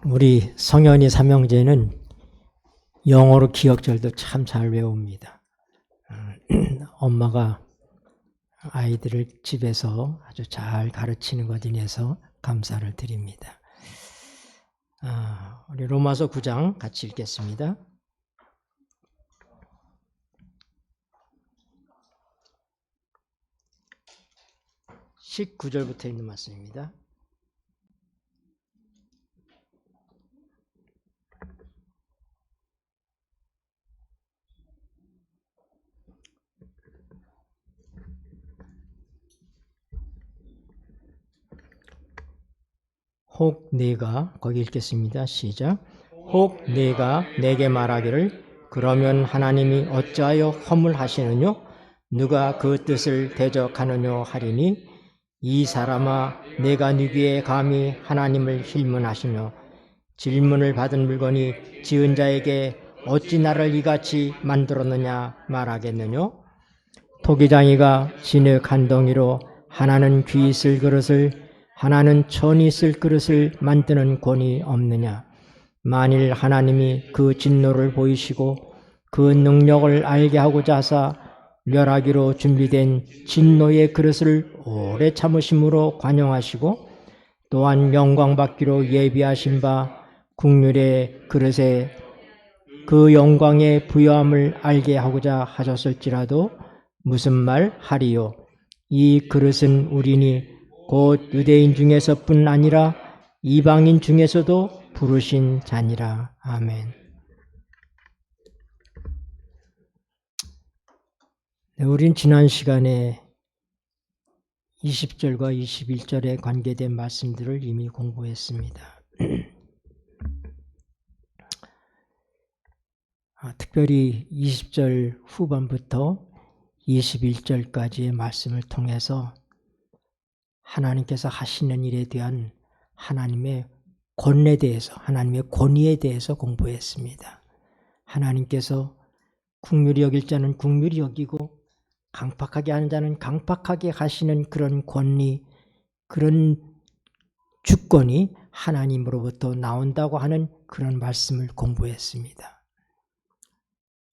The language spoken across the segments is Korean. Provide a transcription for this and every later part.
우리 성현이 삼형제는 영어로 기억절도 참 잘 외웁니다. 엄마가 아이들을 집에서 아주 잘 가르치는 것 인해서 감사를 드립니다. 우리 로마서 9장 같이 읽겠습니다. (19절부터) 있는 말씀입니다. 혹 네가, 거기 읽겠습니다. 시작. 혹 네가 내게 말하기를 그러면 하나님이 어찌하여 허물하시느뇨? 누가 그 뜻을 대적하느뇨 하리니 이 사람아 내가 네게 감히 하나님을 힐문하시며 질문을 받은 물건이 지은 자에게 어찌 나를 이같이 만들었느냐 말하겠느뇨? 토기장이가 진흙 한 덩이로 하나는 귀 있을 그릇을 하나는 천이 있을 그릇을 만드는 권이 없느냐? 만일 하나님이 그 진노를 보이시고 그 능력을 알게 하고자 하사 멸하기로 준비된 진노의 그릇을 오래 참으심으로 관용하시고 또한 영광받기로 예비하신 바 국률의 그릇에 그 영광의 부요함을 알게 하고자 하셨을지라도 무슨 말 하리요? 이 그릇은 우리니 곧 유대인 중에서뿐 아니라 이방인 중에서도 부르신 자니라. 아멘. 네, 우린 지난 시간에 20절과 21절에 관계된 말씀들을 이미 공부했습니다. 특별히 20절 후반부터 21절까지의 말씀을 통해서 하나님께서 하시는 일에 대한 하나님의 권에 대해서, 하나님의 권위에 대해서 공부했습니다. 하나님께서 긍휼히 여길 자는 긍휼히 여기고 강팍하게 하는 자는 강팍하게 하시는 그런 권리, 그런 주권이 하나님으로부터 나온다고 하는 그런 말씀을 공부했습니다.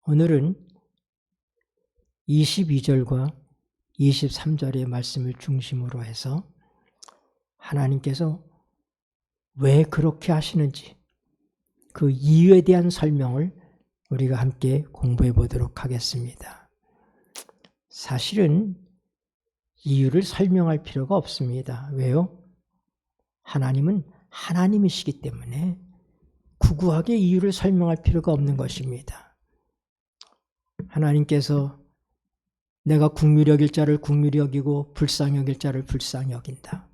오늘은 22절과 23절의 말씀을 중심으로 해서 하나님께서 왜 그렇게 하시는지 그 이유에 대한 설명을 우리가 함께 공부해 보도록 하겠습니다. 사실은 이유를 설명할 필요가 없습니다. 왜요? 하나님은 하나님이시기 때문에 구구하게 이유를 설명할 필요가 없는 것입니다. 하나님께서 내가 긍휼히 여길 자를 긍휼히 여기고 불쌍히 여길 자를 불쌍히 여긴다.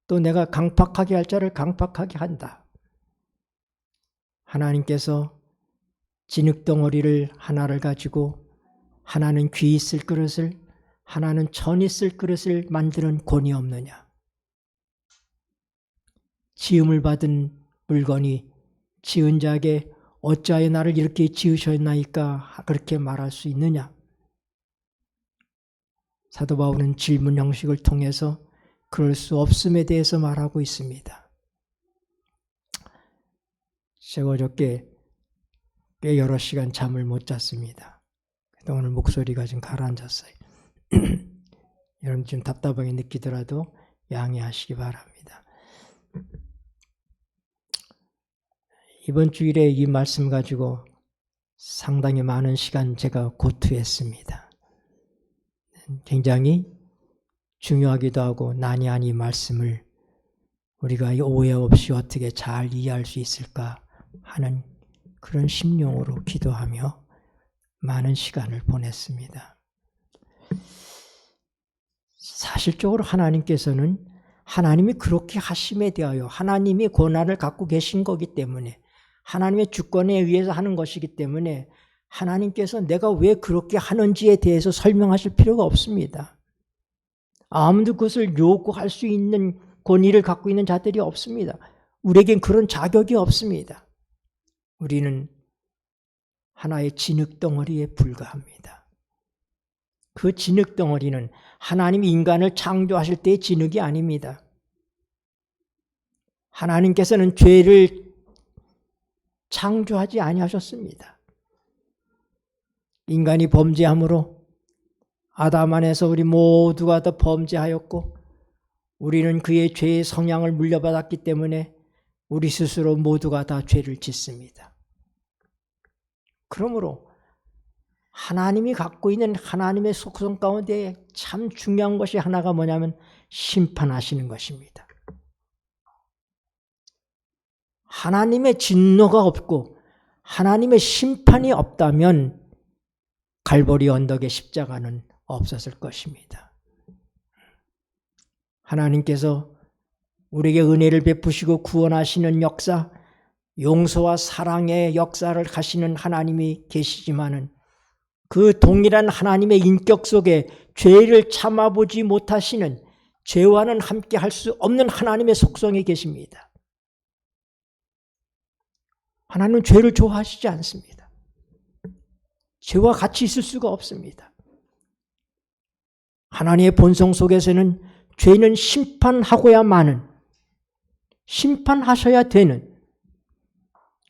또 내가 강팍하게 할 자를 강팍하게 한다. 하나님께서 진흙덩어리를 하나를 가지고 하나는 귀 있을 그릇을 하나는 천 있을 그릇을 만드는 권이 없느냐. 지음을 받은 물건이 지은 자에게 어찌하여 나를 이렇게 지으셨나이까 그렇게 말할 수 있느냐. 사도 바울은 질문 형식을 통해서 그럴 수 없음에 대해서 말하고 있습니다. 제가 어저께 꽤 여러 시간 잠을 못 잤습니다. 오늘 목소리가 좀 가라앉았어요. 여러분 좀 답답하게 느끼더라도 양해하시기 바랍니다. 이번 주일에 이 말씀 가지고 상당히 많은 시간 제가 고투했습니다. 굉장히 중요하기도 하고 난이 아닌 말씀을 우리가 오해 없이 어떻게 잘 이해할 수 있을까 하는 그런 심령으로 기도하며 많은 시간을 보냈습니다. 사실적으로 하나님께서는 하나님이 그렇게 하심에 대하여 하나님이 권한을 갖고 계신 거기 때문에 하나님의 주권에 의해서 하는 것이기 때문에 하나님께서 내가 왜 그렇게 하는지에 대해서 설명하실 필요가 없습니다. 아무도 그것을 요구할 수 있는 권위를 갖고 있는 자들이 없습니다. 우리에겐 그런 자격이 없습니다. 우리는 하나의 진흙덩어리에 불과합니다. 그 진흙덩어리는 하나님이 인간을 창조하실 때의 진흙이 아닙니다. 하나님께서는 죄를 창조하지 아니하셨습니다. 인간이 범죄함으로 아담 안에서 우리 모두가 다 범죄하였고 우리는 그의 죄의 성향을 물려받았기 때문에 우리 스스로 모두가 다 죄를 짓습니다. 그러므로 하나님이 갖고 있는 하나님의 속성 가운데 참 중요한 것이 하나가 뭐냐면 심판하시는 것입니다. 하나님의 진노가 없고 하나님의 심판이 없다면 갈보리 언덕의 십자가는 없었을 것입니다. 하나님께서 우리에게 은혜를 베푸시고 구원하시는 역사, 용서와 사랑의 역사를 하시는 하나님이 계시지만은 그 동일한 하나님의 인격 속에 죄를 참아보지 못하시는, 죄와는 함께 할 수 없는 하나님의 속성이 계십니다. 하나님은 죄를 좋아하시지 않습니다. 죄와 같이 있을 수가 없습니다. 하나님의 본성 속에서는 죄는 심판하고야만은, 심판하셔야 되는,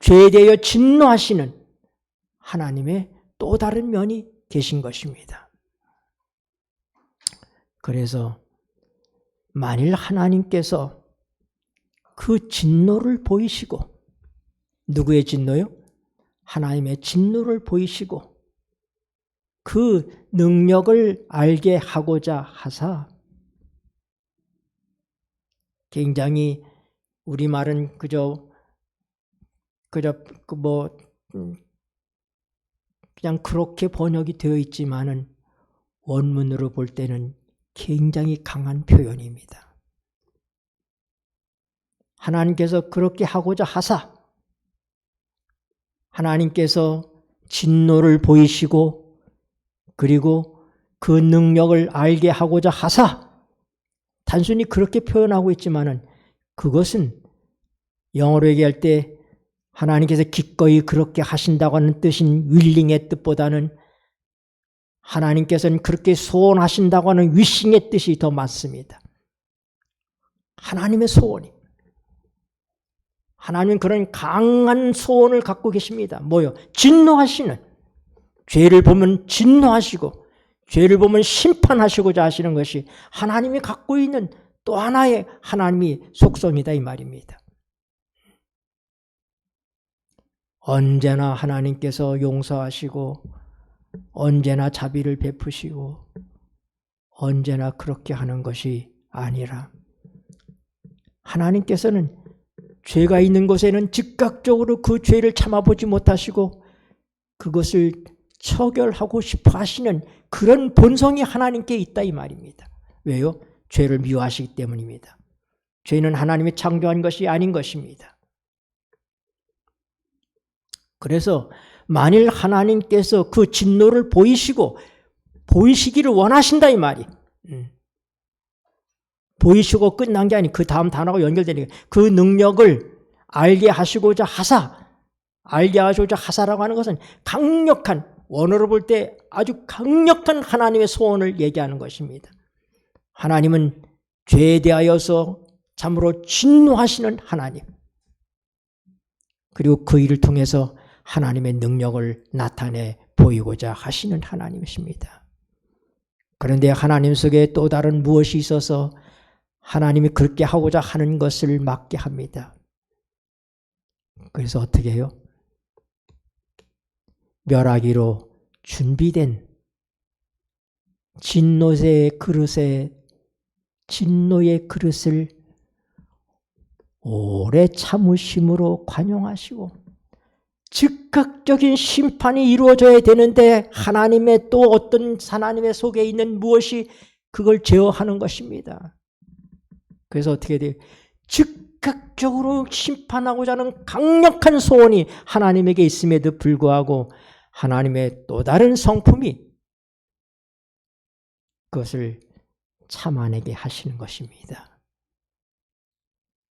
죄에 대하여 진노하시는 하나님의 또 다른 면이 계신 것입니다. 그래서 만일 하나님께서 그 진노를 보이시고, 누구의 진노요? 하나님의 진노를 보이시고 그 능력을 알게 하고자 하사, 굉장히 우리말은 그냥 그렇게 번역이 되어 있지만은 원문으로 볼 때는 굉장히 강한 표현입니다. 하나님께서 그렇게 하고자 하사, 하나님께서 진노를 보이시고 그리고 그 능력을 알게 하고자 하사, 단순히 그렇게 표현하고 있지만은 그것은 영어로 얘기할 때 하나님께서 기꺼이 그렇게 하신다고 하는 뜻인 willing의 뜻보다는 하나님께서는 그렇게 소원하신다고 하는 wishing의 뜻이 더 맞습니다. 하나님의 소원이. 하나님은 그런 강한 소원을 갖고 계십니다. 뭐요? 진노하시는, 죄를 보면 진노하시고 죄를 보면 심판하시고자 하시는 것이 하나님이 갖고 있는 또 하나의 하나님의 속성이다 이 말입니다. 언제나 하나님께서 용서하시고 언제나 자비를 베푸시고 언제나 그렇게 하는 것이 아니라 하나님께서는 죄가 있는 곳에는 즉각적으로 그 죄를 참아보지 못하시고 그것을 처결하고 싶어 하시는 그런 본성이 하나님께 있다 이 말입니다. 왜요? 죄를 미워하시기 때문입니다. 죄는 하나님이 창조한 것이 아닌 것입니다. 그래서 만일 하나님께서 그 진노를 보이시기를 원하신다 이 말이. 보이시고 끝난 게 아니, 그 다음 단어가 연결되니까 그 능력을 알게 하시고자 하사라고 하는 것은 강력한, 원어로 볼 때 아주 강력한 하나님의 소원을 얘기하는 것입니다. 하나님은 죄에 대하여서 참으로 진노하시는 하나님, 그리고 그 일을 통해서 하나님의 능력을 나타내 보이고자 하시는 하나님이십니다. 그런데 하나님 속에 또 다른 무엇이 있어서 하나님이 그렇게 하고자 하는 것을 막게 합니다. 그래서 어떻게 해요? 멸하기로 준비된 진노의 그릇을 오래 참으심으로 관용하시고, 즉각적인 심판이 이루어져야 되는데 하나님의 또 어떤 하나님의 속에 있는 무엇이 그걸 제어하는 것입니다. 그래서 어떻게 돼요? 즉각적으로 심판하고자 하는 강력한 소원이 하나님에게 있음에도 불구하고 하나님의 또 다른 성품이 그것을 참아내게 하시는 것입니다.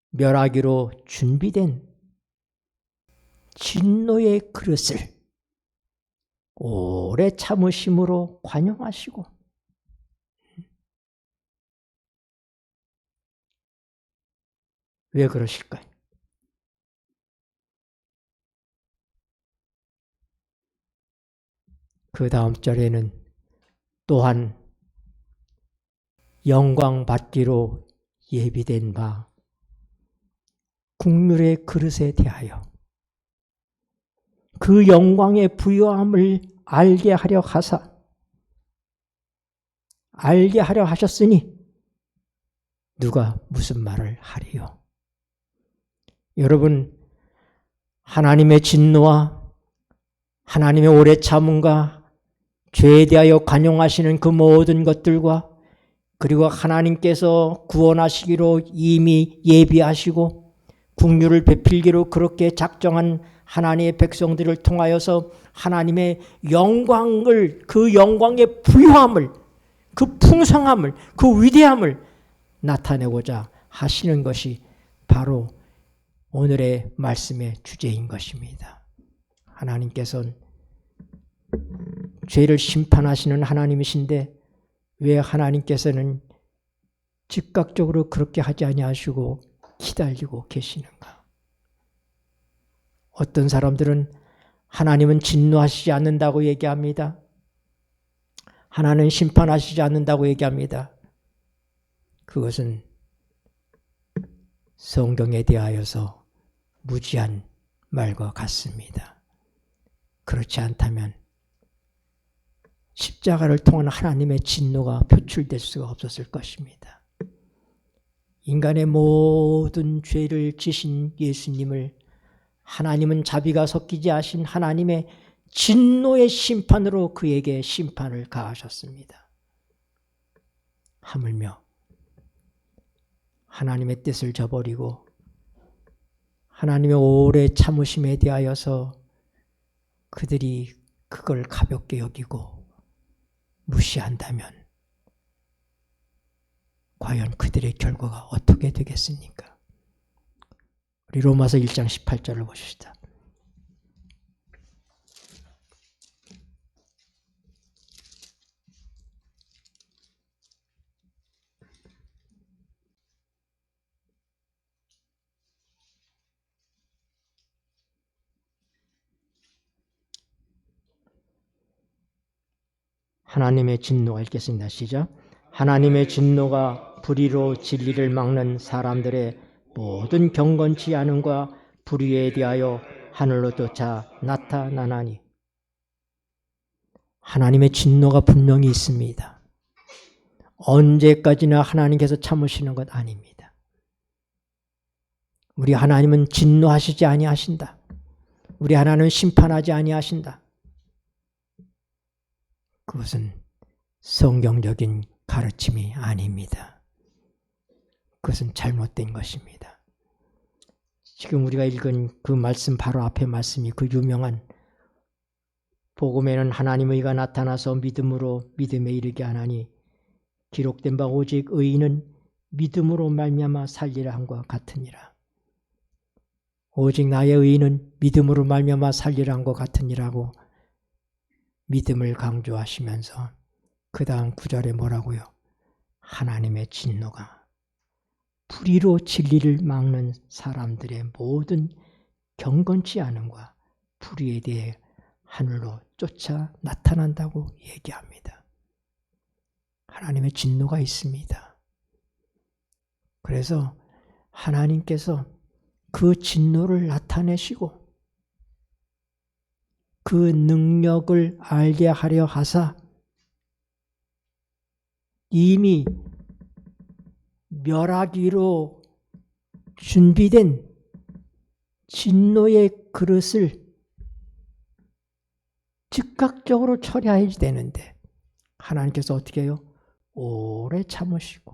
멸하기로 준비된 진노의 그릇을 오래 참으심으로 관용하시고, 왜 그러실까요? 그 다음 절에는 또한 영광 받기로 예비된 바 국률의 그릇에 대하여 그 영광의 부요함을 알게 하려 하사 알게 하려 하셨으니 누가 무슨 말을 하리요. 여러분, 하나님의 진노와 하나님의 오래 참음과 죄에 대하여 관용하시는 그 모든 것들과 그리고 하나님께서 구원하시기로 이미 예비하시고 국류를 베풀기로 그렇게 작정한 하나님의 백성들을 통하여서 하나님의 영광을, 그 영광의 부요함을, 그 풍성함을, 그 위대함을 나타내고자 하시는 것이 바로 오늘의 말씀의 주제인 것입니다. 하나님께서는 죄를 심판하시는 하나님이신데 왜 하나님께서는 즉각적으로 그렇게 하지 아니하시고 기다리고 계시는가? 어떤 사람들은 하나님은 진노하시지 않는다고 얘기합니다. 하나님은 심판하시지 않는다고 얘기합니다. 그것은 성경에 대하여서 무지한 말과 같습니다. 그렇지 않다면 십자가를 통한 하나님의 진노가 표출될 수가 없었을 것입니다. 인간의 모든 죄를 지신 예수님을 하나님은 자비가 섞이지 않으신 하나님의 진노의 심판으로 그에게 심판을 가하셨습니다. 하물며 하나님의 뜻을 저버리고 하나님의 오래 참으심에 대하여서 그들이 그걸 가볍게 여기고 무시한다면 과연 그들의 결과가 어떻게 되겠습니까? 우리 로마서 1장 18절을 보십시다. 하나님의 진노가 읽겠습니다. 시작. 하나님의 진노가 불의로 진리를 막는 사람들의 모든 경건치 않음과 불의에 대하여 하늘로조차 나타나나니. 하나님의 진노가 분명히 있습니다. 언제까지나 하나님께서 참으시는 것 아닙니다. 우리 하나님은 진노하시지 아니하신다. 우리 하나님은 심판하지 아니하신다. 그것은 성경적인 가르침이 아닙니다. 그것은 잘못된 것입니다. 지금 우리가 읽은 그 말씀 바로 앞에 말씀이 그 유명한 복음에는 하나님의 의가 나타나서 믿음으로 믿음에 이르게 하나니 기록된 바 오직 의인은 믿음으로 말미암아 살리라 함과 같으니라. 오직 나의 의인은 믿음으로 말미암아 살리라 함과 같으니라고 믿음을 강조하시면서 그 다음 9절에 뭐라고요? 하나님의 진노가 불의로 진리를 막는 사람들의 모든 경건치 않음과 불의에 대해 하늘로 쫓아 나타난다고 얘기합니다. 하나님의 진노가 있습니다. 그래서 하나님께서 그 진노를 나타내시고 그 능력을 알게 하려 하사 이미 멸하기로 준비된 진노의 그릇을 즉각적으로 처리해야 되는데 하나님께서 어떻게 해요? 오래 참으시고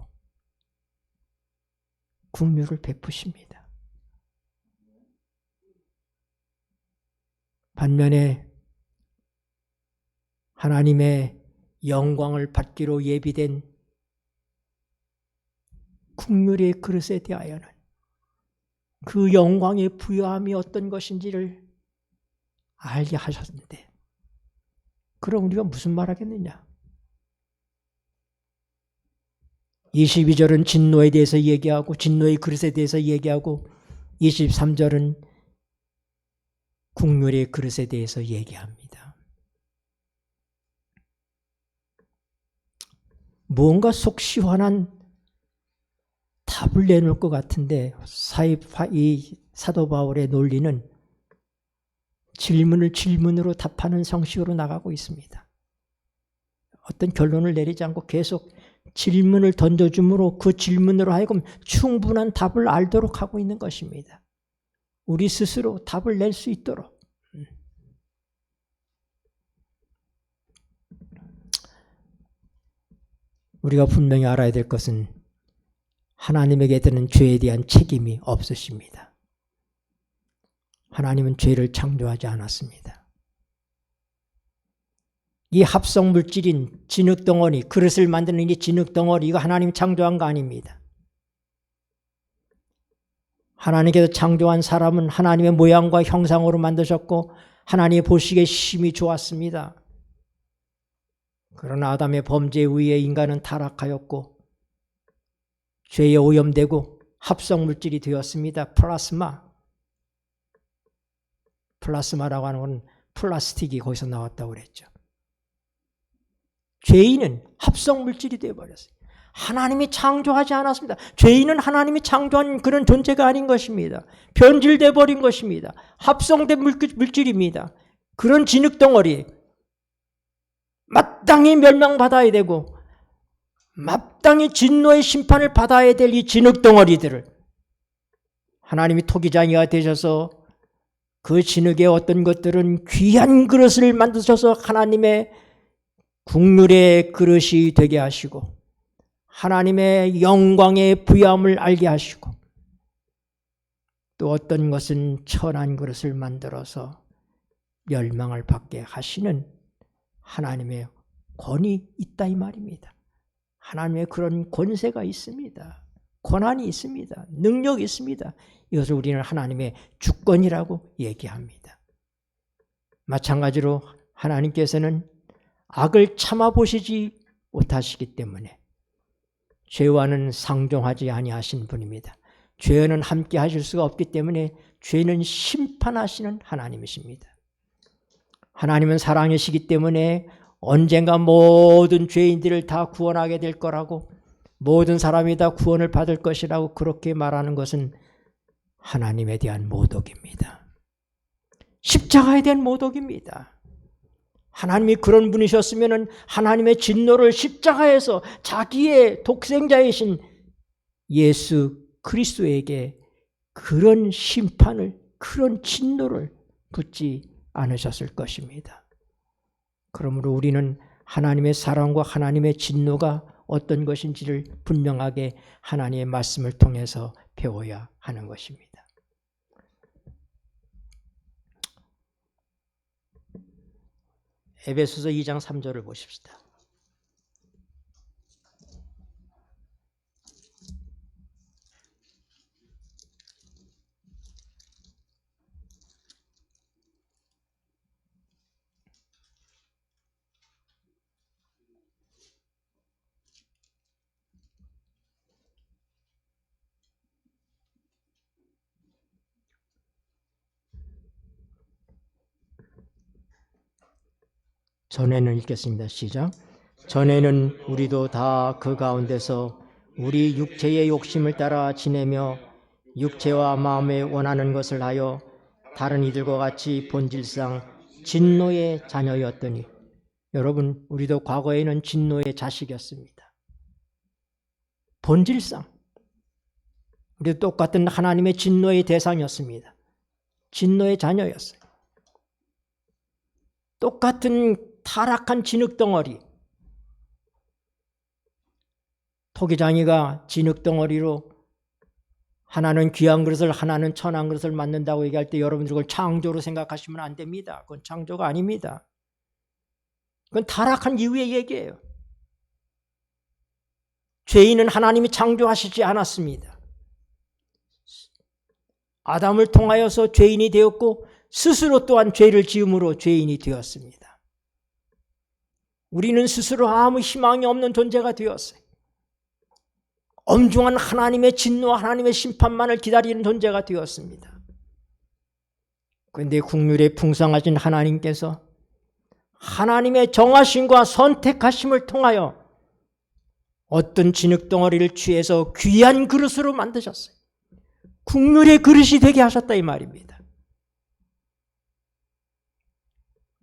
긍휼을 베푸십니다. 반면에 하나님의 영광을 받기로 예비된 긍휼의 그릇에 대하여는 그 영광의 부요함이 어떤 것인지를 알게 하셨는데 그럼 우리가 무슨 말 하겠느냐? 22절은 진노에 대해서 얘기하고 진노의 그릇에 대해서 얘기하고 23절은 국률의 그릇에 대해서 얘기합니다. 무언가 속 시원한 답을 내놓을 것 같은데 이 사도 바울의 논리는 질문을 질문으로 답하는 성식으로 나가고 있습니다. 어떤 결론을 내리지 않고 계속 질문을 던져줌으로 그 질문으로 하여금 충분한 답을 알도록 하고 있는 것입니다. 우리 스스로 답을 낼 수 있도록. 우리가 분명히 알아야 될 것은 하나님에게 드는 죄에 대한 책임이 없으십니다. 하나님은 죄를 창조하지 않았습니다. 이 합성 물질인 진흙덩어리, 그릇을 만드는 이 진흙덩어리, 이거 하나님이 창조한 거 아닙니다. 하나님께서 창조한 사람은 하나님의 모양과 형상으로 만드셨고 하나님의 보시기에 심히 좋았습니다. 그러나 아담의 범죄에 의해 인간은 타락하였고 죄에 오염되고 합성 물질이 되었습니다. 플라스마라고 하는 건 플라스틱이 거기서 나왔다고 그랬죠. 죄인은 합성 물질이 되어버렸어요. 하나님이 창조하지 않았습니다. 죄인은 하나님이 창조한 그런 존재가 아닌 것입니다. 변질돼 버린 것입니다. 합성된 물질입니다. 그런 진흙덩어리 마땅히 멸망받아야 되고 마땅히 진노의 심판을 받아야 될 이 진흙덩어리들을 하나님이 토기장이가 되셔서 그 진흙의 어떤 것들은 귀한 그릇을 만드셔서 하나님의 국률의 그릇이 되게 하시고 하나님의 영광의 부여함을 알게 하시고 또 어떤 것은 천한 그릇을 만들어서 멸망을 받게 하시는 하나님의 권위 있다 이 말입니다. 하나님의 그런 권세가 있습니다. 권한이 있습니다. 능력이 있습니다. 이것을 우리는 하나님의 주권이라고 얘기합니다. 마찬가지로 하나님께서는 악을 참아보시지 못하시기 때문에 죄와는 상종하지 아니하신 분입니다. 죄는 함께 하실 수가 없기 때문에 죄는 심판하시는 하나님이십니다. 하나님은 사랑이시기 때문에 언젠가 모든 죄인들을 다 구원하게 될 거라고 모든 사람이 다 구원을 받을 것이라고 그렇게 말하는 것은 하나님에 대한 모독입니다. 십자가에 대한 모독입니다. 하나님이 그런 분이셨으면 하나님의 진노를 십자가에서 자기의 독생자이신 예수 그리스도에게 그런 심판을, 그런 진노를 붓지 않으셨을 것입니다. 그러므로 우리는 하나님의 사랑과 하나님의 진노가 어떤 것인지를 분명하게 하나님의 말씀을 통해서 배워야 하는 것입니다. 에베소서 2장 3절을 보십시다. 전에는 읽겠습니다. 시작. 전에는 우리도 다 그 가운데서 우리 육체의 욕심을 따라 지내며 육체와 마음에 원하는 것을 하여 다른 이들과 같이 본질상 진노의 자녀였더니 여러분 우리도 과거에는 진노의 자식이었습니다. 본질상 우리도 똑같은 하나님의 진노의 대상이었습니다. 진노의 자녀였어요. 똑같은 타락한 진흙덩어리, 토기장이가 진흙덩어리로 하나는 귀한 그릇을 하나는 천한 그릇을 만든다고 얘기할 때 여러분들 그걸 창조로 생각하시면 안 됩니다. 그건 창조가 아닙니다. 그건 타락한 이후의 얘기예요. 죄인은 하나님이 창조하시지 않았습니다. 아담을 통하여서 죄인이 되었고 스스로 또한 죄를 지음으로 죄인이 되었습니다. 우리는 스스로 아무 희망이 없는 존재가 되었어요. 엄중한 하나님의 진노, 하나님의 심판만을 기다리는 존재가 되었습니다. 그런데 국률에 풍성하신 하나님께서 하나님의 정하심과 선택하심을 통하여 어떤 진흙덩어리를 취해서 귀한 그릇으로 만드셨어요. 국률의 그릇이 되게 하셨다 이 말입니다.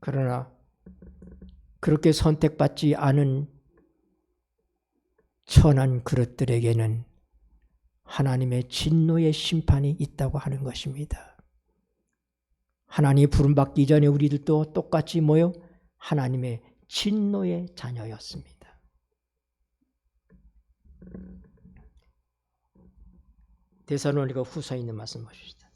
그러나 그렇게 선택받지 않은 천한 그릇들에게는 하나님의 진노의 심판이 있다고 하는 것입니다. 하나님이 부름받기 전에 우리들도 똑같이 뭐요? 하나님의 진노의 자녀였습니다. 데살로니가 후서에 있는 말씀 보십시다.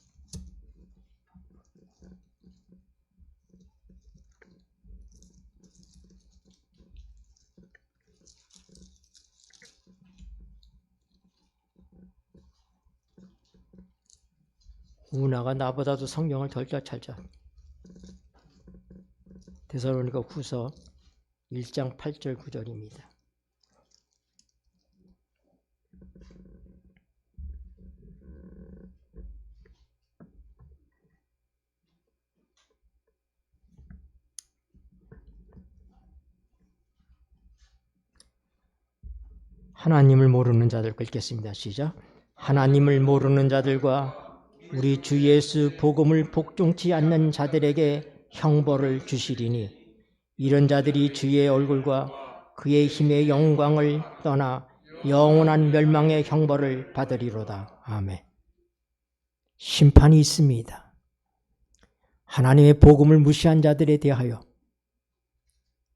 우나가 나보다도 성경을 덜 잘 자. 데살로니가 후서 1장 8절 9절입니다. 하나님을 모르는 자들 읽겠습니다. 시작. 하나님을 모르는 자들과 우리 주 예수 복음을 복종치 않는 자들에게 형벌을 주시리니 이런 자들이 주의 얼굴과 그의 힘의 영광을 떠나 영원한 멸망의 형벌을 받으리로다. 아멘. 심판이 있습니다. 하나님의 복음을 무시한 자들에 대하여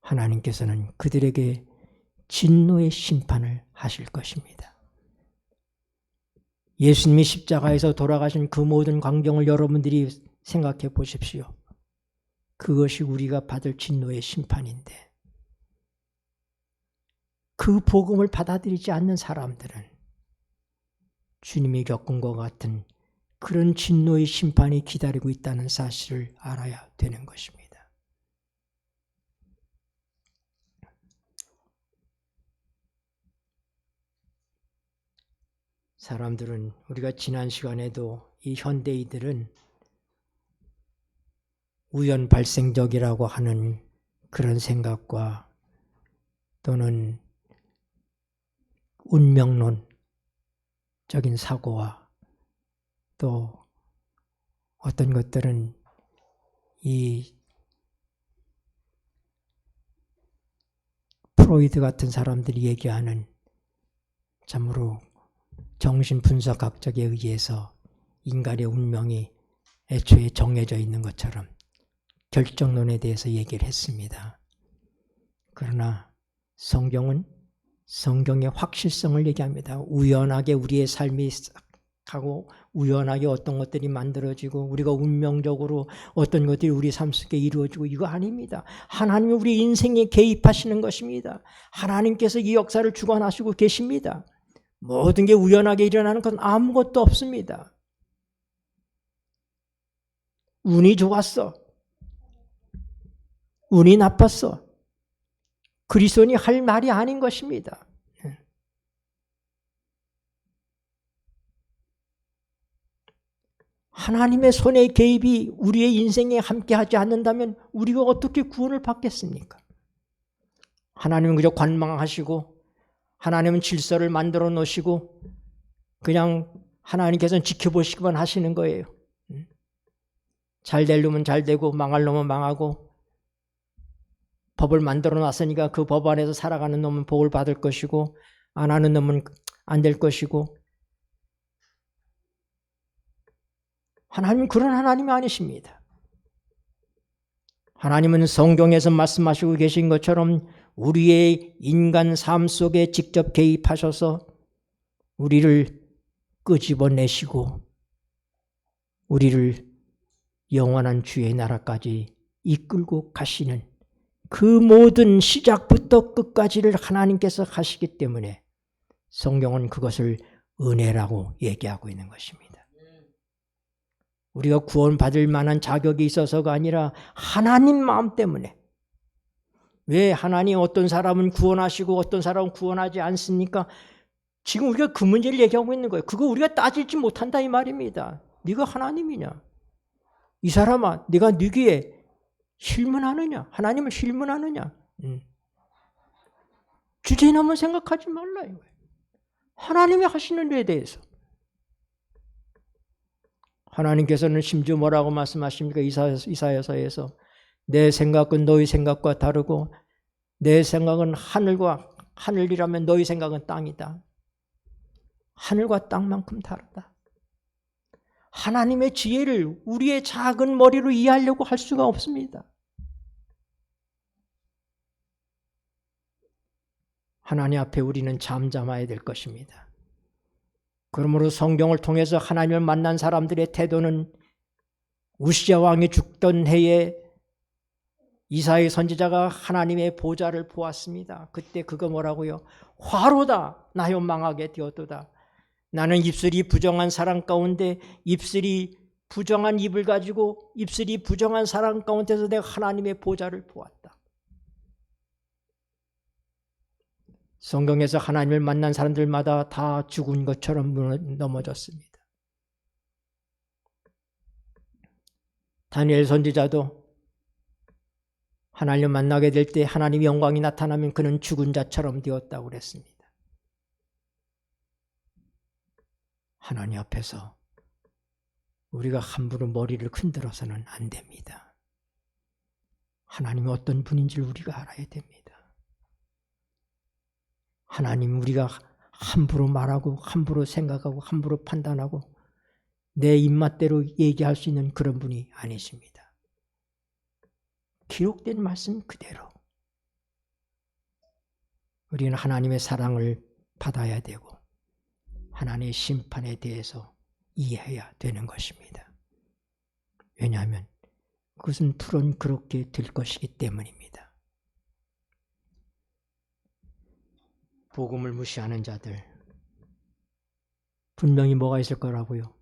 하나님께서는 그들에게 진노의 심판을 하실 것입니다. 예수님이 십자가에서 돌아가신 그 모든 광경을 여러분들이 생각해 보십시오. 그것이 우리가 받을 진노의 심판인데 그 복음을 받아들이지 않는 사람들은 주님이 겪은 것 같은 그런 진노의 심판이 기다리고 있다는 사실을 알아야 되는 것입니다. 사람들은 우리가 지난 시간에도 이 현대인들은 우연 발생적이라고 하는 그런 생각과 또는 운명론적인 사고와 또 어떤 것들은 이 프로이드 같은 사람들이 얘기하는 참으로 정신분석학적에 의해서 인간의 운명이 애초에 정해져 있는 것처럼 결정론에 대해서 얘기를 했습니다. 그러나 성경은 성경의 확실성을 얘기합니다. 우연하게 우리의 삶이 하고 우연하게 어떤 것들이 만들어지고 우리가 운명적으로 어떤 것들이 우리 삶 속에 이루어지고 이거 아닙니다. 하나님이 우리 인생에 개입하시는 것입니다. 하나님께서 이 역사를 주관하시고 계십니다. 모든 게 우연하게 일어나는 건 아무것도 없습니다. 운이 좋았어. 운이 나빴어. 그리스도인이 할 말이 아닌 것입니다. 하나님의 손의 개입이 우리의 인생에 함께하지 않는다면 우리가 어떻게 구원을 받겠습니까? 하나님은 그저 관망하시고 하나님은 질서를 만들어 놓으시고 그냥 하나님께서는 지켜보시기만 하시는 거예요. 잘 될 놈은 잘 되고 망할 놈은 망하고 법을 만들어 놨으니까 그 법 안에서 살아가는 놈은 복을 받을 것이고 안 하는 놈은 안 될 것이고 하나님은 그런 하나님이 아니십니다. 하나님은 성경에서 말씀하시고 계신 것처럼 우리의 인간 삶 속에 직접 개입하셔서 우리를 끄집어내시고 우리를 영원한 주의 나라까지 이끌고 가시는 그 모든 시작부터 끝까지를 하나님께서 하시기 때문에 성경은 그것을 은혜라고 얘기하고 있는 것입니다. 우리가 구원받을 만한 자격이 있어서가 아니라 하나님 마음 때문에. 왜 하나님 어떤 사람은 구원하시고 어떤 사람은 구원하지 않습니까? 지금 우리가 그 문제를 얘기하고 있는 거예요. 그거 우리가 따질지 못한다 이 말입니다. 네가 하나님이냐? 이 사람아, 네가 네기에 실문하느냐? 하나님을 실문하느냐? 주제넘어 생각하지 말라 이거예요. 하나님이 하시는 일에 대해서. 하나님께서는 심지어 뭐라고 말씀하십니까? 이사야서에서 내 생각은 너희 생각과 다르고 내 생각은 하늘이라면 너희 생각은 땅이다. 하늘과 땅만큼 다르다. 하나님의 지혜를 우리의 작은 머리로 이해하려고 할 수가 없습니다. 하나님 앞에 우리는 잠잠해야 될 것입니다. 그러므로 성경을 통해서 하나님을 만난 사람들의 태도는 우시야 왕이 죽던 해에 이사야 선지자가 하나님의 보좌를 보았습니다. 그때 그거 뭐라고요? 화로다 나여 망하게 되었도다. 나는 입술이 부정한 사람 가운데 입술이 부정한 입을 가지고 입술이 부정한 사람 가운데서 내가 하나님의 보좌를 보았다. 성경에서 하나님을 만난 사람들마다 다 죽은 것처럼 넘어졌습니다. 다니엘 선지자도 하나님을 만나게 될 때 하나님의 영광이 나타나면 그는 죽은 자처럼 되었다고 그랬습니다. 하나님 앞에서 우리가 함부로 머리를 흔들어서는 안 됩니다. 하나님이 어떤 분인지를 우리가 알아야 됩니다. 하나님 우리가 함부로 말하고 함부로 생각하고 함부로 판단하고 내 입맛대로 얘기할 수 있는 그런 분이 아니십니다. 기록된 말씀 그대로 우리는 하나님의 사랑을 받아야 되고 하나님의 심판에 대해서 이해해야 되는 것입니다. 왜냐하면 그것은 풀은 그렇게 될 것이기 때문입니다. 복음을 무시하는 자들 분명히 뭐가 있을 거라고요?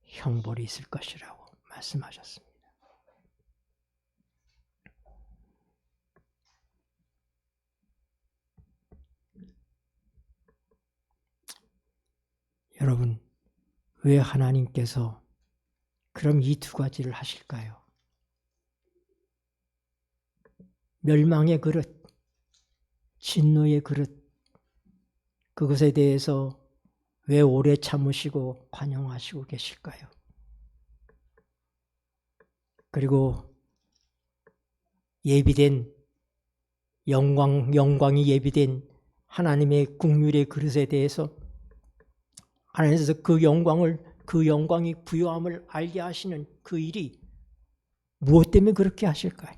형벌이 있을 것이라고 말씀하셨습니다. 여러분, 왜 하나님께서 그럼 이 두 가지를 하실까요? 멸망의 그릇, 진노의 그릇, 그것에 대해서 왜 오래 참으시고 관용하시고 계실까요? 그리고 예비된 영광이 예비된 하나님의 국률의 그릇에 대해서 하나님께서 그 영광이 부요함을 알게 하시는 그 일이 무엇 때문에 그렇게 하실까요?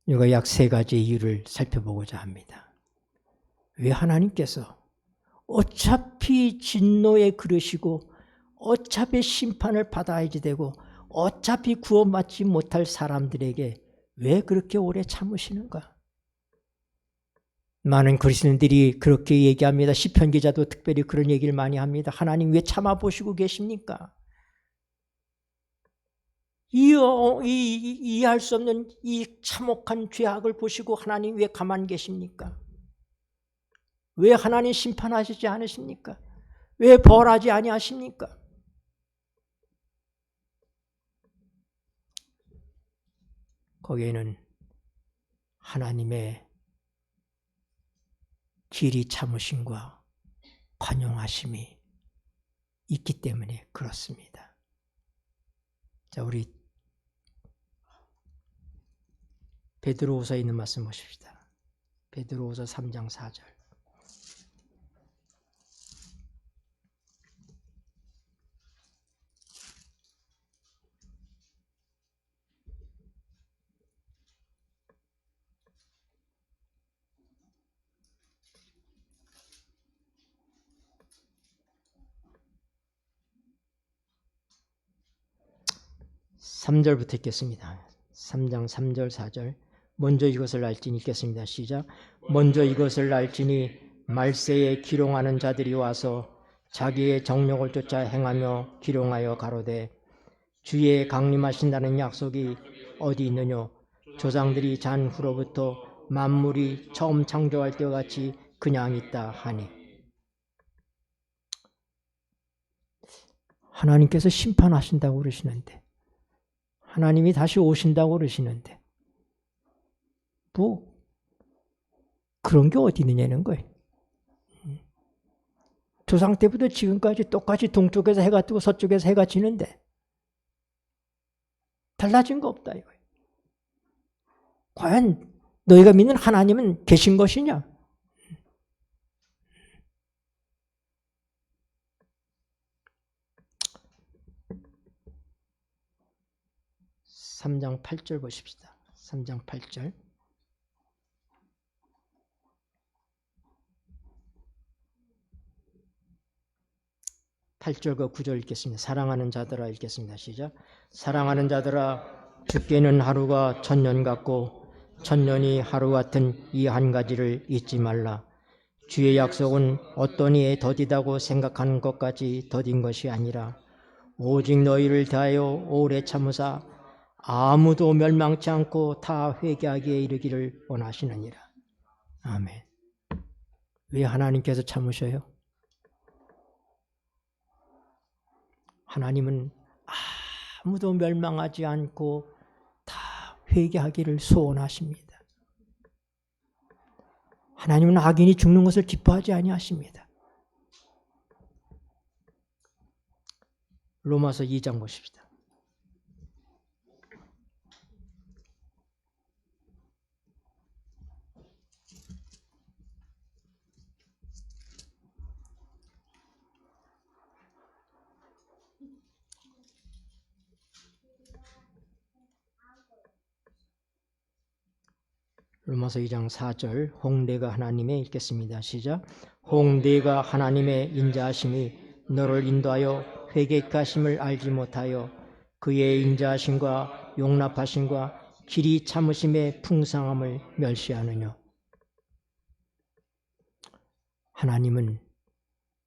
이거 약 3가지의 이유를 살펴보고자 합니다. 왜 하나님께서 어차피 진노의 그릇이고 어차피 심판을 받아야지 되고 어차피 구원받지 못할 사람들에게 왜 그렇게 오래 참으시는가? 많은 그리스도인들이 그렇게 얘기합니다. 시편 기자도 특별히 그런 얘기를 많이 합니다. 하나님 왜 참아보시고 계십니까? 이해할 수 없는 이 참혹한 죄악을 보시고 하나님 왜 가만히 계십니까? 왜 하나님 심판하시지 않으십니까? 왜 벌하지 아니하십니까? 거기에는 하나님의 길이 참으심과 관용하심이 있기 때문에 그렇습니다. 자, 우리 베드로후서에 있는 말씀 보십시다. 베드로후서 3장 4절. (3절부터) 읽겠습니다. 3장 3절 4절. 먼저 이것을 알지니 읽겠습니다. 시작. 먼저 이것을 알지니 말세에 기롱하는 자들이 와서 자기의 정욕을 쫓아 행하며 기롱하여 가로되 주의 강림하신다는 약속이 어디 있느뇨? 조상들이 잔 후로부터 만물이 처음 창조할 때와 같이 그냥 있다 하니. 하나님께서 심판하신다고 그러시는데, 하나님이 다시 오신다고 그러시는데, 뭐 그런 게 어디 있느냐는 거예요. 조상 때부터 지금까지 똑같이 동쪽에서 해가 뜨고 서쪽에서 해가 지는데 달라진 거 없다 이거예요. 과연 너희가 믿는 하나님은 계신 것이냐? 3장 8절 보십시다. 3장 8절. 8절과 9절 읽겠습니다. 사랑하는 자들아 읽겠습니다. 시작. 사랑하는 자들아 주께는 하루가 천년 같고 천년이 하루 같은 이 한 가지를 잊지 말라. 주의 약속은 어떤 이에 더디다고 생각하는 것까지 더딘 것이 아니라 오직 너희를 대하여 오래 참으사 아무도 멸망치 않고 다 회개하기에 이르기를 원하시느니라. 아멘. 왜 하나님께서 참으셔요? 하나님은 아무도 멸망하지 않고 다 회개하기를 소원하십니다. 하나님은 악인이 죽는 것을 기뻐하지 아니하십니다. 로마서 2장 보십시다. 로마서 2장 4절 홍대가 하나님의 읽겠습니다. 시작. 홍대가 하나님의 인자하심이 너를 인도하여 회개케 하심을 알지 못하여 그의 인자하심과 용납하심과 길이 참으심의 풍성함을 멸시하느뇨. 하나님은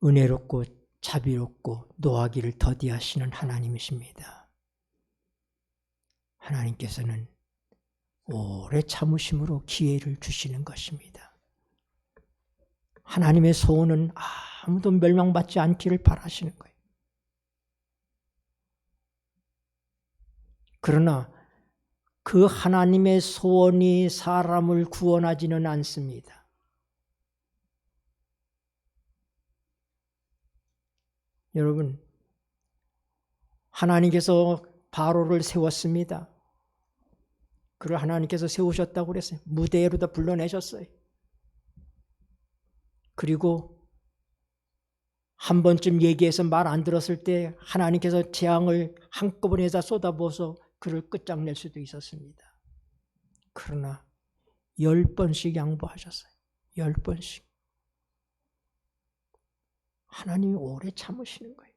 은혜롭고 자비롭고 노하기를 더디하시는 하나님이십니다. 하나님께서는 오래 참으심으로 기회를 주시는 것입니다. 하나님의 소원은 아무도 멸망받지 않기를 바라시는 거예요. 그러나 그 하나님의 소원이 사람을 구원하지는 않습니다. 여러분, 하나님께서 바로를 세웠습니다. 그를 하나님께서 세우셨다고 그랬어요. 무대로다 불러내셨어요. 그리고 한 번쯤 얘기해서 말 안 들었을 때 하나님께서 재앙을 한꺼번에 다 쏟아부어서 그를 끝장낼 수도 있었습니다. 그러나 10번씩 양보하셨어요. 10번씩. 하나님이 오래 참으시는 거예요.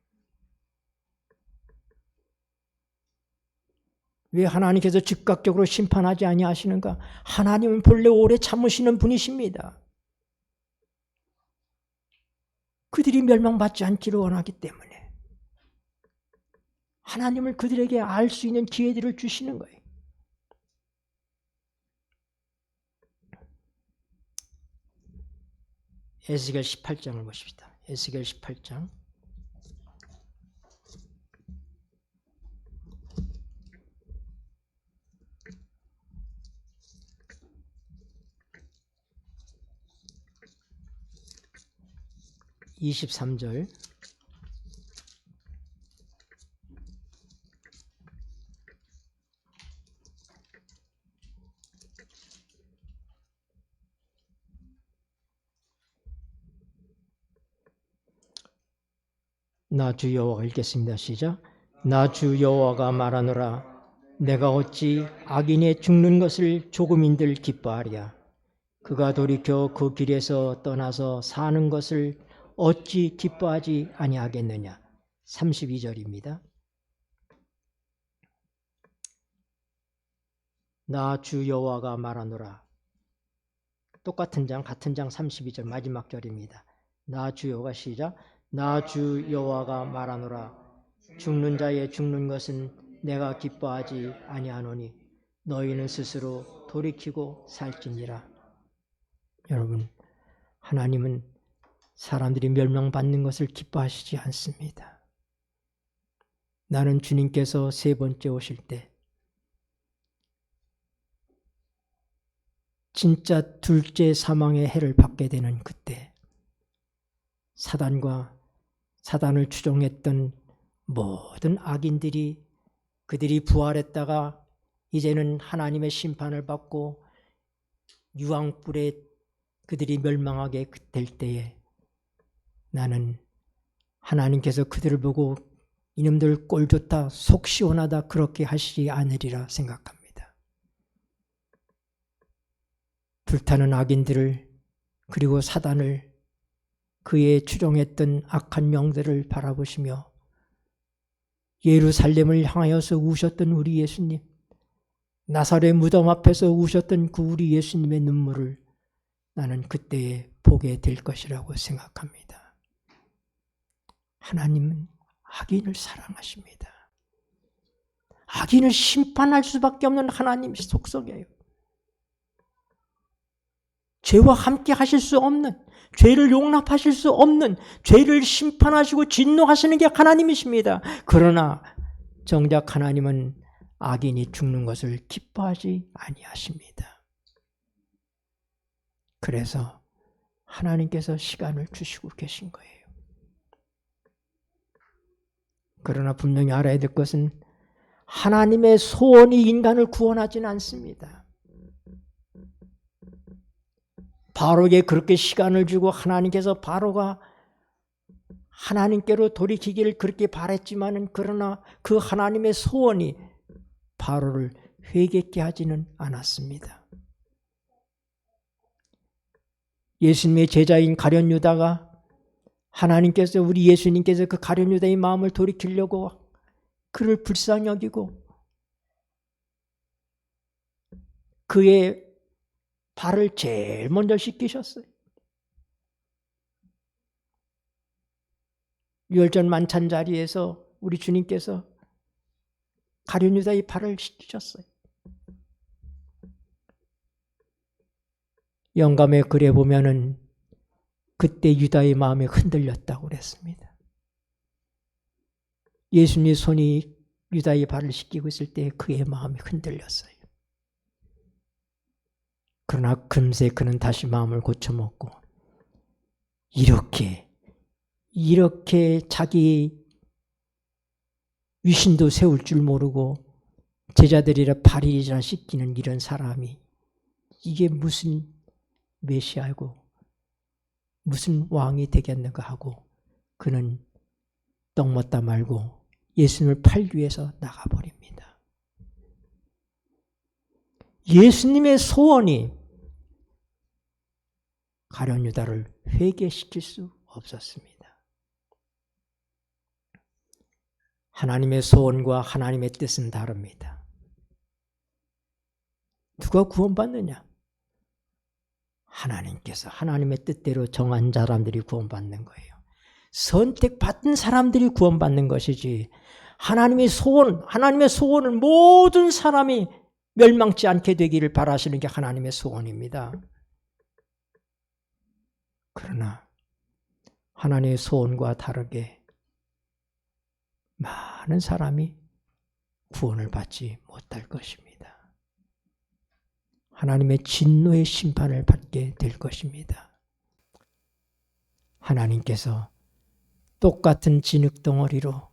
왜 하나님께서 즉각적으로 심판하지 아니하시는가? 하나님은 본래 오래 참으시는 분이십니다. 그들이 멸망받지 않기를 원하기 때문에 하나님을 그들에게 알 수 있는 기회들을 주시는 거예요. 에스겔 18장을 보십시다. 에스겔 18장. (23절) 나 주 여호와가 읽겠습니다. 시작. 나 주 여호와가 말하노라. 내가 어찌 악인의 죽는 것을 조금인들 기뻐하랴. 그가 돌이켜 그 길에서 떠나서 사는 것을 어찌 기뻐하지 아니하겠느냐. 32절입니다. 나 주 여호와가 말하노라. 똑같은 장 같은 장 32절 마지막 절입니다. 나 주 여호와가 시작. 나 주 여호와가 말하노라. 죽는 자의 죽는 것은 내가 기뻐하지 아니하노니 너희는 스스로 돌이키고 살지니라. 여러분, 하나님은 사람들이 멸망받는 것을 기뻐하시지 않습니다. 나는 주님께서 세 번째 오실 때 진짜 둘째 사망의 해를 받게 되는 그때 사단을 추종했던 모든 악인들이 그들이 부활했다가 이제는 하나님의 심판을 받고 유황불에 그들이 멸망하게 될 때에 나는 하나님께서 그들을 보고 이놈들 꼴 좋다, 속 시원하다 그렇게 하시지 않으리라 생각합니다. 불타는 악인들을 그리고 사단을 그의 추종했던 악한 영들을 바라보시며 예루살렘을 향하여서 우셨던 우리 예수님, 나사렛 무덤 앞에서 우셨던 그 우리 예수님의 눈물을 나는 그때에 보게 될 것이라고 생각합니다. 하나님은 악인을 사랑하십니다. 악인을 심판할 수밖에 없는 하나님의 속성이에요. 죄와 함께 하실 수 없는, 죄를 용납하실 수 없는, 죄를 심판하시고 진노하시는 게 하나님이십니다. 그러나 정작 하나님은 악인이 죽는 것을 기뻐하지 아니하십니다. 그래서 하나님께서 시간을 주시고 계신 거예요. 그러나 분명히 알아야 될 것은 하나님의 소원이 인간을 구원하지는 않습니다. 바로에게 그렇게 시간을 주고 하나님께서 바로가 하나님께로 돌이키기를 그렇게 바랬지만은 그러나 그 하나님의 소원이 바로를 회개케 하지는 않았습니다. 예수님의 제자인 가룟 유다가 하나님께서 우리 예수님께서 그 가룟 유다의 마음을 돌이키려고 그를 불쌍히 여기고 그의 발을 제일 먼저 씻기셨어요. 유월절 만찬 자리에서 우리 주님께서 가룟 유다의 발을 씻기셨어요. 영감의 글에 보면은 그때 유다의 마음이 흔들렸다고 그랬습니다. 예수님의 손이 유다의 발을 씻기고 있을 때 그의 마음이 흔들렸어요. 그러나 금세 그는 다시 마음을 고쳐먹고 이렇게 자기 위신도 세울 줄 모르고 제자들이라 발이나 씻기는 이런 사람이 이게 무슨 메시아고 무슨 왕이 되겠는가 하고 그는 떡 먹다 말고 예수님을 팔기 위해서 나가버립니다. 예수님의 소원이 가룟 유다를 회개시킬 수 없었습니다. 하나님의 소원과 하나님의 뜻은 다릅니다. 누가 구원받느냐? 하나님께서 하나님의 뜻대로 정한 사람들이 구원받는 거예요. 선택받은 사람들이 구원받는 것이지 하나님의 소원을 모든 사람이 멸망치 않게 되기를 바라시는 게 하나님의 소원입니다. 그러나 하나님의 소원과 다르게 많은 사람이 구원을 받지 못할 것입니다. 하나님의 진노의 심판을 받게 될 것입니다. 하나님께서 똑같은 진흙덩어리로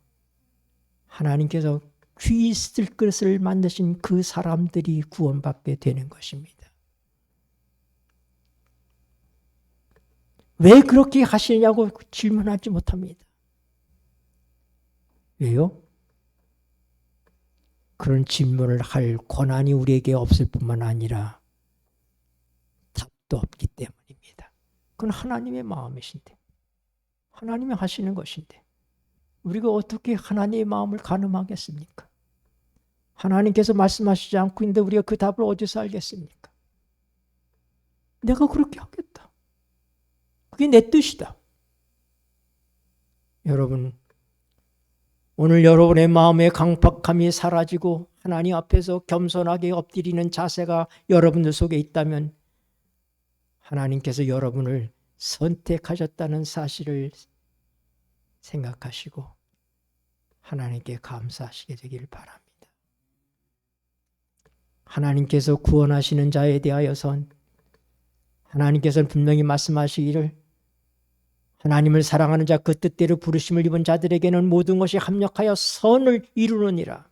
하나님께서 귀 쓸 것을 만드신 그 사람들이 구원받게 되는 것입니다. 왜 그렇게 하시냐고 질문하지 못합니다. 왜요? 그런 질문을 할 권한이 우리에게 없을 뿐만 아니라 답도 없기 때문입니다. 그건 하나님의 마음이신데 하나님이 하시는 것인데 우리가 어떻게 하나님의 마음을 가늠하겠습니까? 하나님께서 말씀하시지 않고 있는데 우리가 그 답을 어디서 알겠습니까? 내가 그렇게 하겠다. 그게 내 뜻이다. 여러분, 오늘 여러분의 마음의 강팍함이 사라지고 하나님 앞에서 겸손하게 엎드리는 자세가 여러분들 속에 있다면 하나님께서 여러분을 선택하셨다는 사실을 생각하시고 하나님께 감사하시게 되길 바랍니다. 하나님께서 구원하시는 자에 대하여선 하나님께서는 분명히 말씀하시기를 하나님을 사랑하는 자 그 뜻대로 부르심을 입은 자들에게는 모든 것이 합력하여 선을 이루느니라.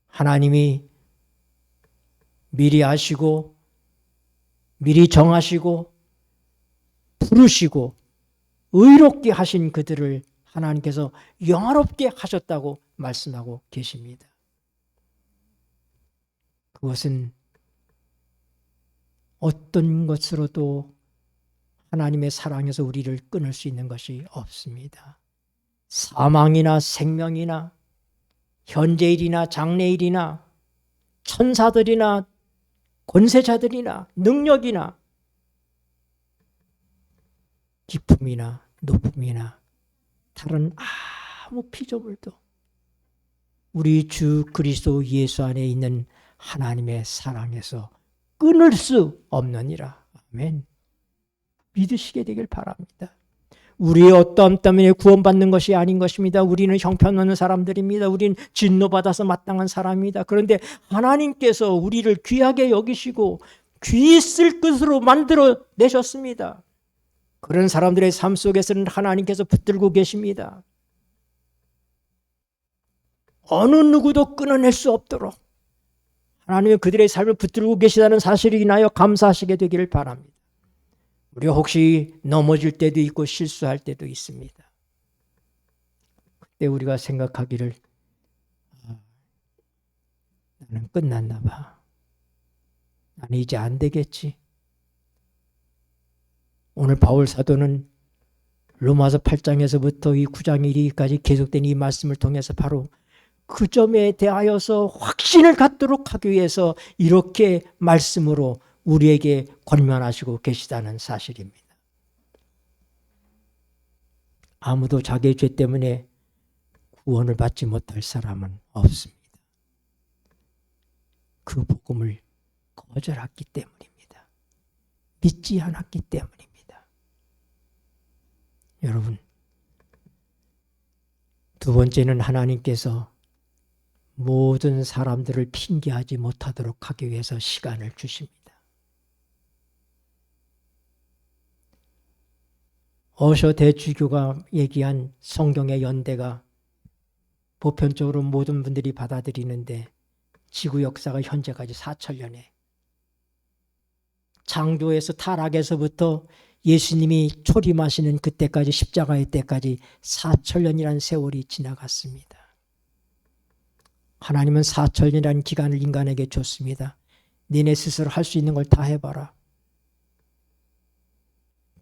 하나님이 미리 아시고 미리 정하시고 부르시고 의롭게 하신 그들을 하나님께서 영화롭게 하셨다고 말씀하고 계십니다. 그것은 어떤 것으로도 하나님의 사랑에서 우리를 끊을 수 있는 것이 없습니다. 사망이나 생명이나 현재일이나 장래일이나 천사들이나 권세자들이나 능력이나 기쁨이나 높음이나 다른 아무 피조물도 우리 주 그리스도 예수 안에 있는 하나님의 사랑에서 끊을 수 없느니라. 아멘. 믿으시게 되길 바랍니다. 우리의 어떠함 때문에 구원받는 것이 아닌 것입니다. 우리는 형편없는 사람들입니다. 우리는 진노받아서 마땅한 사람입니다. 그런데 하나님께서 우리를 귀하게 여기시고 귀히 쓸 것으로 만들어 내셨습니다. 그런 사람들의 삶 속에서는 하나님께서 붙들고 계십니다. 어느 누구도 끊어낼 수 없도록 하나님은 그들의 삶을 붙들고 계시다는 사실을 인하여 감사하시게 되기를 바랍니다. 우리가 혹시 넘어질 때도 있고 실수할 때도 있습니다. 그때 우리가 생각하기를 나는 끝났나 봐. 나는 이제 안 되겠지. 오늘 바울 사도는 로마서 8장에서부터 이 9장 1기까지 계속된 이 말씀을 통해서 바로 그 점에 대하여서 확신을 갖도록 하기 위해서 이렇게 말씀으로 우리에게 권면하시고 계시다는 사실입니다. 아무도 자기의 죄 때문에 구원을 받지 못할 사람은 없습니다. 그 복음을 거절했기 때문입니다. 믿지 않았기 때문입니다. 여러분, 두 번째는 하나님께서 모든 사람들을 핑계하지 못하도록 하기 위해서 시간을 주십니다. 어셔 대주교가 얘기한 성경의 연대가 보편적으로 모든 분들이 받아들이는데 지구 역사가 현재까지 4,000년에 창조에서 타락에서부터 예수님이 초림하시는 그때까지 십자가의 때까지 4,000년이라는 세월이 지나갔습니다. 하나님은 4,000년이라는 기간을 인간에게 줬습니다. 니네 스스로 할 수 있는 걸 다 해봐라.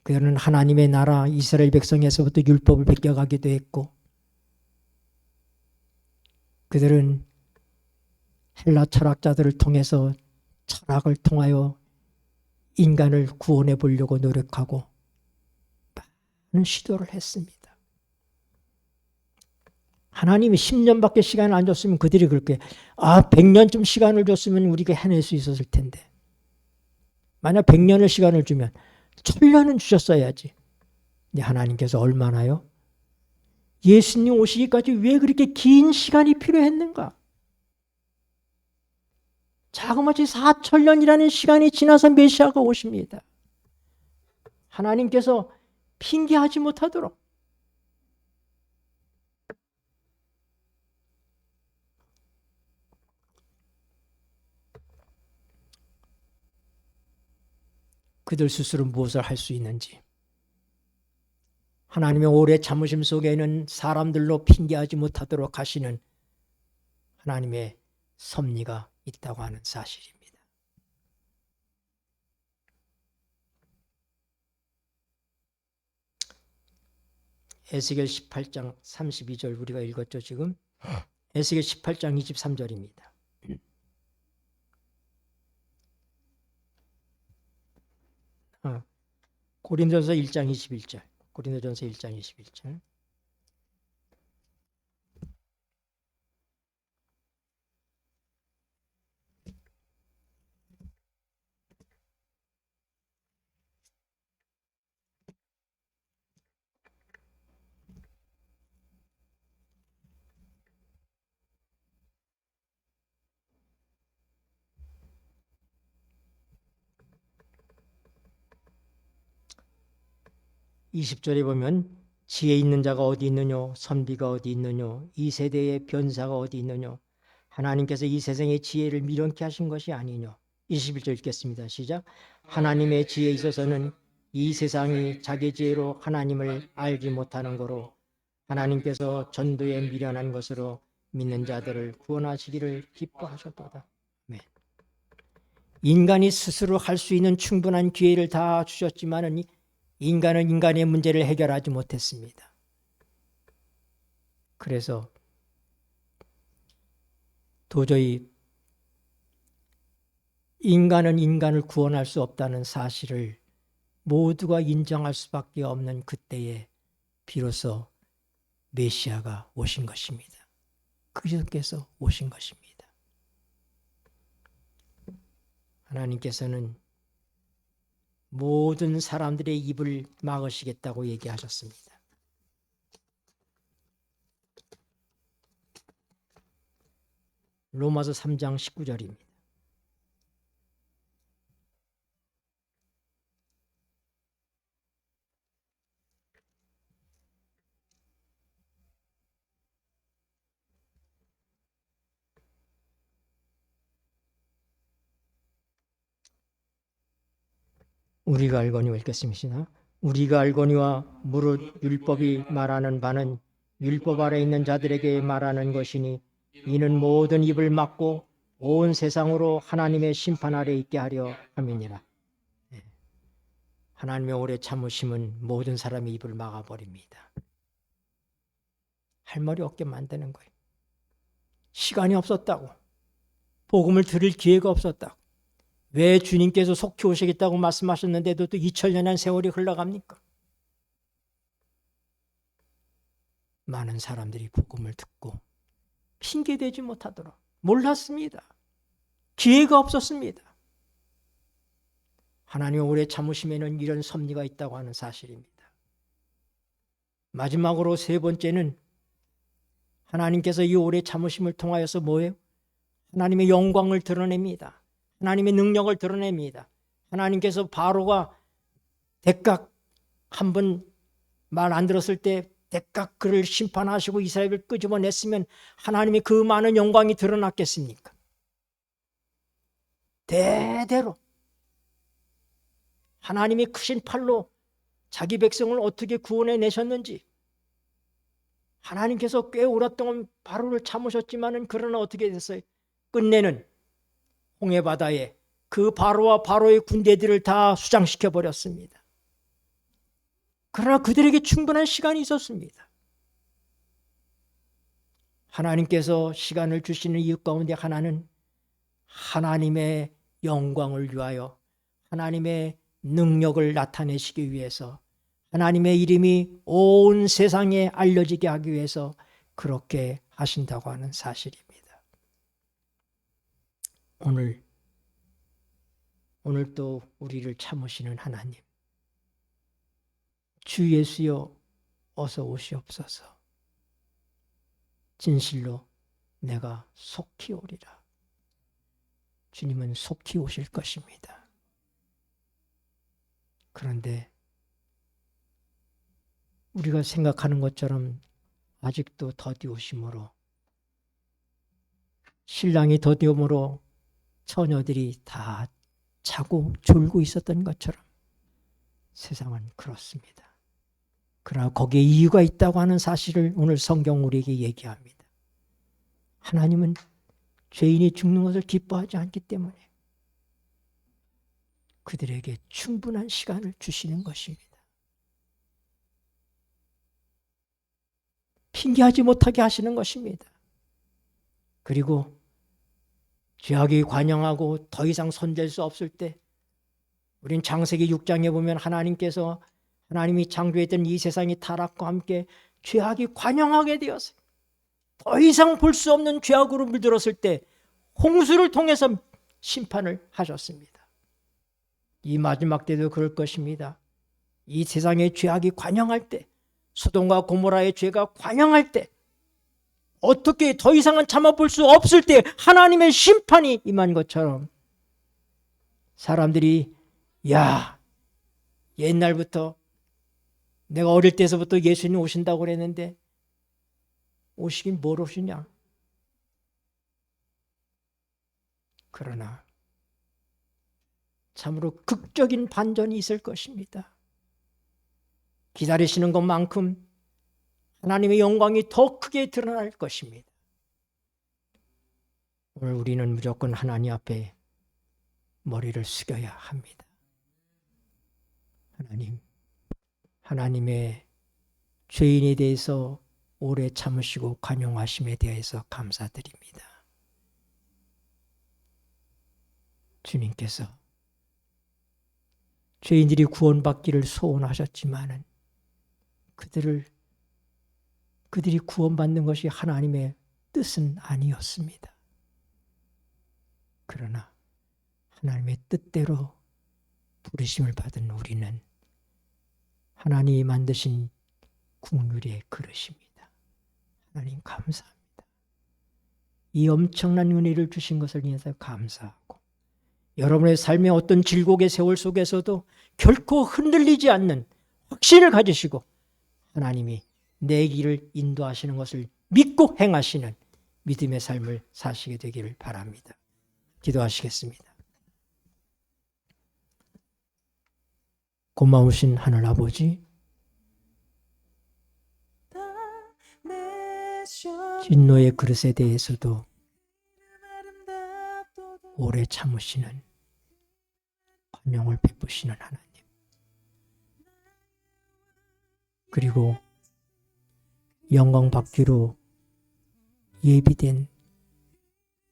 그들은 하나님의 나라 이스라엘 백성에서부터 율법을 베껴가기도 했고 그들은 헬라 철학자들을 통해서 철학을 통하여 인간을 구원해 보려고 노력하고 많은 시도를 했습니다. 하나님이 10년밖에 시간을 안 줬으면 그들이 그렇게 100년쯤 시간을 줬으면 우리가 해낼 수 있었을 텐데 만약 100년의 시간을 주면 1000년은 주셨어야지. 근데 하나님께서 얼마나요? 예수님 오시기까지 왜 그렇게 긴 시간이 필요했는가? 자그마치 4,000년이라는 시간이 지나서 메시아가 오십니다. 하나님께서 핑계하지 못하도록 그들 스스로 무엇을 할 수 있는지 하나님의 오래 참으심 속에는 사람들로 핑계하지 못하도록 하시는 하나님의 섭리가 있다고 하는 사실입니다. 에스겔 18장 32절 우리가 읽었죠 지금? 에스겔 18장 23절입니다. 고린도전서 1장 21절. 고린도전서 1장 21절. 20절에 보면 지혜 있는 자가 어디 있느뇨? 선비가 어디 있느뇨? 이 세대의 변사가 어디 있느뇨? 하나님께서 이 세상의 지혜를 미련케 하신 것이 아니뇨. 21절 읽겠습니다. 시작. 하나님의 지혜에 있어서는 이 세상이 자기 지혜로 하나님을 알지 못하는 거로 하나님께서 전도에 미련한 것으로 믿는 자들을 구원하시기를 기뻐하셨도다. 네. 인간이 스스로 할 수 있는 충분한 기회를 다 주셨지만은 인간은 인간의 문제를 해결하지 못했습니다. 그래서 도저히 인간은 인간을 구원할 수 없다는 사실을 모두가 인정할 수밖에 없는 그때에 비로소 메시아가 오신 것입니다. 그리스도께서 오신 것입니다. 하나님께서는 모든 사람들의 입을 막으시겠다고 얘기하셨습니다. 로마서 3장 19절입니다. 우리가 알거니와 읽겠습니다. 우리가 알거니와 무릇 율법이 말하는 바는 율법 아래 있는 자들에게 말하는 것이니 이는 모든 입을 막고 온 세상으로 하나님의 심판 아래 있게 하려 함이니라. 하나님의 오래 참으심은 모든 사람의 입을 막아버립니다. 할 말이 없게 만드는 거예요. 시간이 없었다고, 복음을 들을 기회가 없었다고, 왜 주님께서 속히 오시겠다고 말씀하셨는데도 또 2000년의 세월이 흘러갑니까? 많은 사람들이 복음을 듣고 핑계대지 못하도록 몰랐습니다. 기회가 없었습니다. 하나님의 오래 참으심에는 이런 섭리가 있다고 하는 사실입니다. 마지막으로 세 번째는 하나님께서 이 오래 참으심을 통하여서 뭐예요? 하나님의 영광을 드러냅니다. 하나님의 능력을 드러냅니다. 하나님께서 바로가 대각 한번 말 안 들었을 때 대각 그를 심판하시고 이스라엘을 끄집어냈으면 하나님의 그 많은 영광이 드러났겠습니까? 대대로 하나님의 크신 팔로 자기 백성을 어떻게 구원해 내셨는지, 하나님께서 꽤 오랫동안 바로를 참으셨지만은 그러나 어떻게 됐어요? 끝내는 홍해 바다에 그 바로와 바로의 군대들을 다 수장시켜 버렸습니다. 그러나 그들에게 충분한 시간이 있었습니다. 하나님께서 시간을 주시는 이유 가운데 하나는 하나님의 영광을 위하여, 하나님의 능력을 나타내시기 위해서, 하나님의 이름이 온 세상에 알려지게 하기 위해서 그렇게 하신다고 하는 사실입니다. 오늘 또 우리를 참으시는 하나님, 주 예수여 어서 오시옵소서. 진실로 내가 속히 오리라. 주님은 속히 오실 것입니다. 그런데 우리가 생각하는 것처럼 아직도 더디오심으로, 신랑이 더디움으로 처녀들이 다 자고 졸고 있었던 것처럼 세상은 그렇습니다. 그러나 거기에 이유가 있다고 하는 사실을 오늘 성경 우리에게 얘기합니다. 하나님은 죄인이 죽는 것을 기뻐하지 않기 때문에 그들에게 충분한 시간을 주시는 것입니다. 핑계하지 못하게 하시는 것입니다. 그리고 죄악이 관영하고 더 이상 손댈 수 없을 때, 우린 창세기 6장에 보면 하나님이 창조했던 이 세상이 타락과 함께 죄악이 관영하게 되었어요. 더 이상 볼 수 없는 죄악으로 물들었을 때 홍수를 통해서 심판을 하셨습니다. 이 마지막 때도 그럴 것입니다. 이 세상의 죄악이 관영할 때, 소돔과 고모라의 죄가 관영할 때, 어떻게 더 이상은 참아볼 수 없을 때 하나님의 심판이 임한 것처럼 사람들이, 야, 옛날부터 내가 어릴 때서부터 예수님 오신다고 그랬는데 오시긴 뭘 오시냐? 그러나 참으로 극적인 반전이 있을 것입니다. 기다리시는 것만큼 하나님의 영광이 더 크게 드러날 것입니다. 오늘 우리는 무조건 하나님 앞에 머리를 숙여야 합니다. 하나님의 죄인에 대해서 오래 참으시고 관용하심에 대해서 감사드립니다. 주님께서 죄인들이 구원받기를 소원하셨지만은 그들이 구원받는 것이 하나님의 뜻은 아니었습니다. 그러나 하나님의 뜻대로 부르심을 받은 우리는 하나님이 만드신 국률의 그릇입니다. 하나님 감사합니다. 이 엄청난 은혜를 주신 것을 인해서 감사하고 여러분의 삶의 어떤 질곡의 세월 속에서도 결코 흔들리지 않는 확신을 가지시고 하나님이 내 길을 인도하시는 것을 믿고 행하시는 믿음의 삶을 사시게 되기를 바랍니다. 기도하시겠습니다. 고마우신 하늘 아버지, 진노의 그릇에 대해서도 오래 참으시는 관용을 베푸시는 하나님, 그리고 영광 받기로 예비된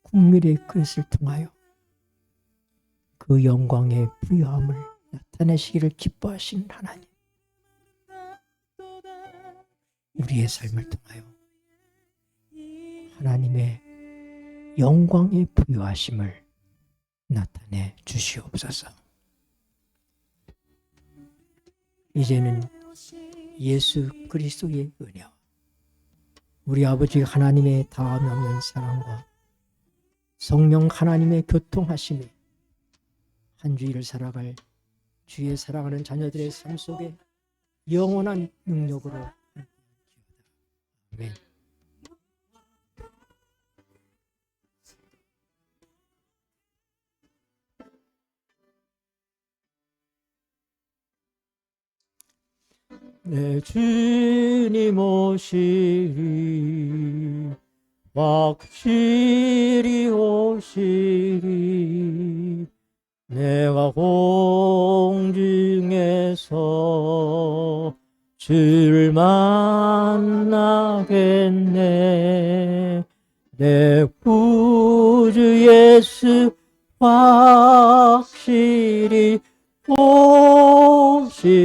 국률의 그릇을 통하여 그 영광의 부요함을 나타내시기를 기뻐하시는 하나님, 우리의 삶을 통하여 하나님의 영광의 부요하심을 나타내 주시옵소서. 이제는 예수 그리스도의 은혜와 우리 아버지 하나님의 다함이 없는 사랑과 성령 하나님의 교통하심이 한 주일을 살아갈 주의 사랑하는 자녀들의 삶 속에 영원한 능력으로 아멘. 내 주님 오시리, 확실히 오시리. 내가 공중에서 주를 만나겠네. 내 구주 예수 확실히 오시네.